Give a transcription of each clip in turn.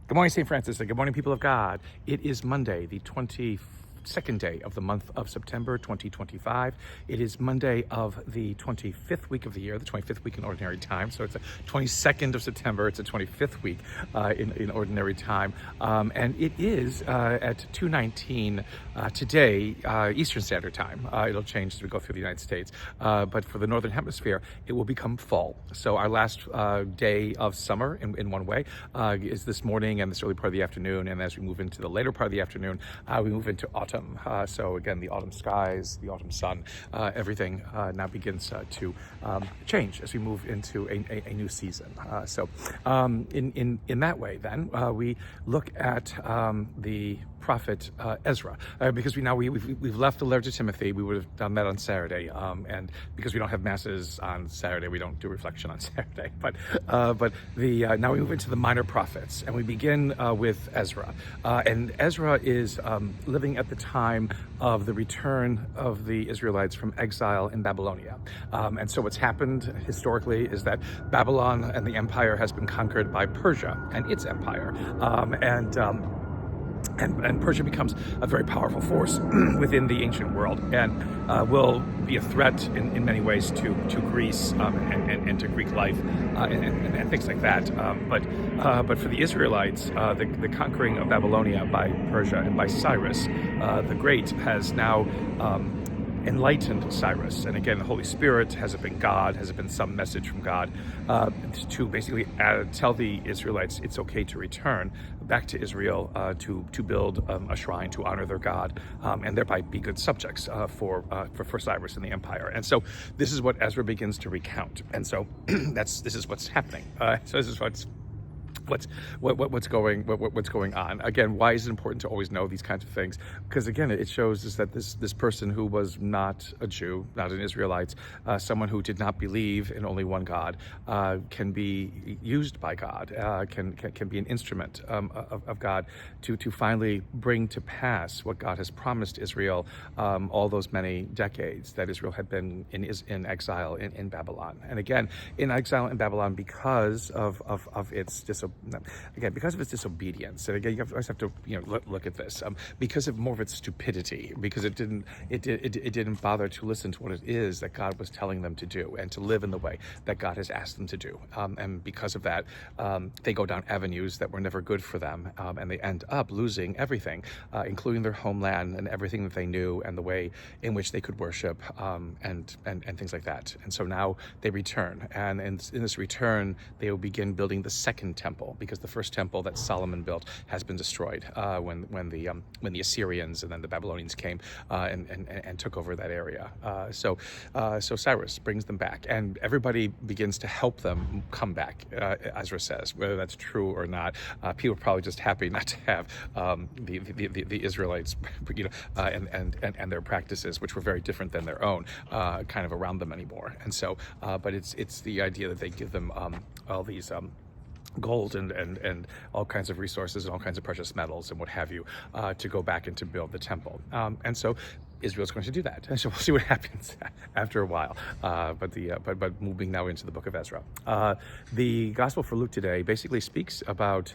Good morning, St. Francis, and good morning, people of God. It is Monday, the 22nd day of the month of September 2025. It is Monday of the 25th week of the year, the 25th week in Ordinary Time. So it's the 22nd of September. It's the 25th week in Ordinary Time. And it is at 2:19 today, Eastern Standard Time. It'll change as we go through the United States. But for the Northern Hemisphere, it will become fall. So our last day of summer, in one way, is this morning and this early part of the afternoon. And as we move into the later part of the afternoon, we move into autumn. So again, the autumn skies, the autumn sun, everything now begins to change as we move into a new season. So in that way, then we look at the prophet Ezra, because we've left the letter to Timothy. We would have done that on Saturday, and because we don't have masses on Saturday, we don't do reflection on Saturday. But now we move into the minor prophets, and we begin with Ezra. And Ezra is living at the time of the return of the Israelites from exile in Babylonia. And so what's happened historically is that Babylon and the empire has been conquered by Persia and its empire, and Persia becomes a very powerful force within the ancient world, and will be a threat in many ways to Greece and to Greek life and things like that. But for the Israelites, the conquering of Babylonia by Persia and by Cyrus the Great has now enlightened Cyrus. And again, the Holy Spirit, has it been God, has it been some message from God, to basically tell the Israelites it's okay to return back to Israel, to build a shrine to honor their God, and thereby be good subjects for Cyrus and the empire. And so this is what Ezra begins to recount. And so this is what's happening. So this is what's going on. Again, why is it important to always know these kinds of things? Because again, it shows us that this person who was not a Jew, not an Israelite, someone who did not believe in only one God, can be used by God, can be an instrument of God to finally bring to pass what God has promised Israel all those many decades that Israel had been in exile in Babylon. And again, in exile in Babylon because of its disobedience. And again, you always have to look at this because of more of its stupidity, because it didn't bother to listen to what it is that God was telling them to do and to live in the way that God has asked them to do. And because of that, they go down avenues that were never good for them, and they end up losing everything, including their homeland and everything that they knew and the way in which they could worship, and things like that. And so now they return, and in this return, they will begin building the second temple, because the first temple that Solomon built has been destroyed when the Assyrians and then the Babylonians came and took over that area. So Cyrus brings them back, and everybody begins to help them come back. Ezra says, whether that's true or not, people are probably just happy not to have the Israelites, and their practices, which were very different than their own, kind of around them anymore. And so, but it's the idea that they give them all these gold and all kinds of resources and all kinds of precious metals and what have you, to go back and to build the temple. And so Israel's going to do that, and so we'll see what happens after a while. But moving now into the book of Ezra, the Gospel for Luke today basically speaks about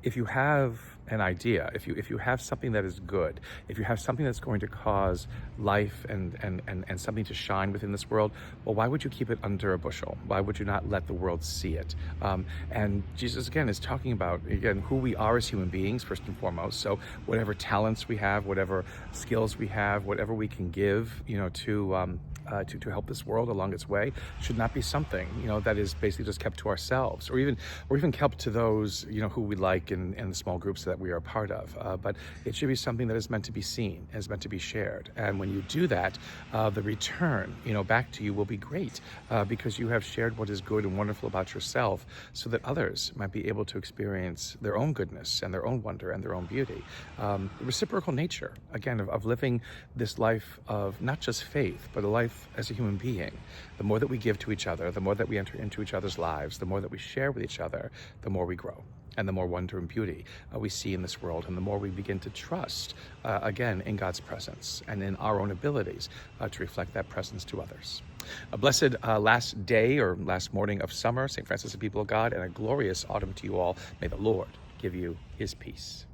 if you have an idea, if you have something that is good, if you have something that's going to cause life and something to shine within this world, well, why would you keep it under a bushel? Why would you not let the world see it? And Jesus again is talking about who we are as human beings first and foremost. So whatever talents we have, whatever skills we have, whatever we can give, to help this world along its way, should not be something that is basically just kept to ourselves, or even kept to those who we like in the small groups that we are a part of. But it should be something that is meant to be seen, is meant to be shared. And when you do that, the return back to you will be great, because you have shared what is good and wonderful about yourself, so that others might be able to experience their own goodness and their own wonder and their own beauty. The reciprocal nature again of living this life of not just faith, but a life as a human being. The more that we give to each other, the more that we enter into each other's lives, the more that we share with each other, the more we grow. and the more wonder and beauty we see in this world, and the more we begin to trust, again, in God's presence and in our own abilities to reflect that presence to others. A blessed last day or last morning of summer, St. Francis and people of God, and a glorious autumn to you all. May the Lord give you his peace.